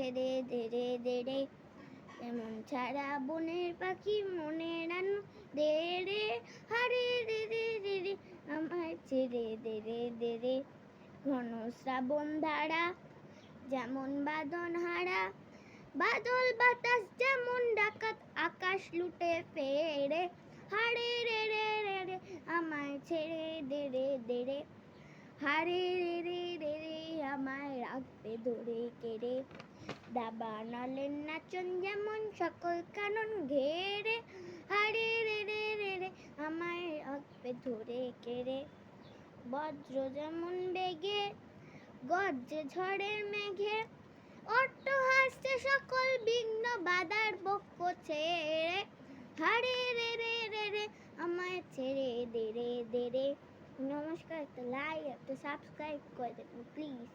ছেড়ে দে রে এমন ছাড়া বনের পাখি মনে রান দে রে হারে রে রে রে রে আমায় ছেড়ে দে রে ঘন শ্রাবণ ধারা যেমন বাদন হারা বাদল বাতাস যেমন ডাকাত আকাশ লুটে ফেরে হারে রে রে রে রে আমায় ছেড়ে দে রে হারে রে রে রে রে আমায় রাখবে ধরে কেড়ে দাবা নলেন নাচন যেমন সকল কানন ঘেরে হারে রে রে রে রে আমায় রাখবে ধরে কেড়ে বজ্র যেমন বেগে গর্জে ঝড়ের মেঘে অট্টহাস্যে সকল বিঘ্ন বাধার বক্ষ ছেড়ে হারে রে রে রে রে আমায় ছেড়ে দে রে নমস্কার, একটা লাইক একটা সাবস্ক্রাইব করে দেবেন প্লিজ।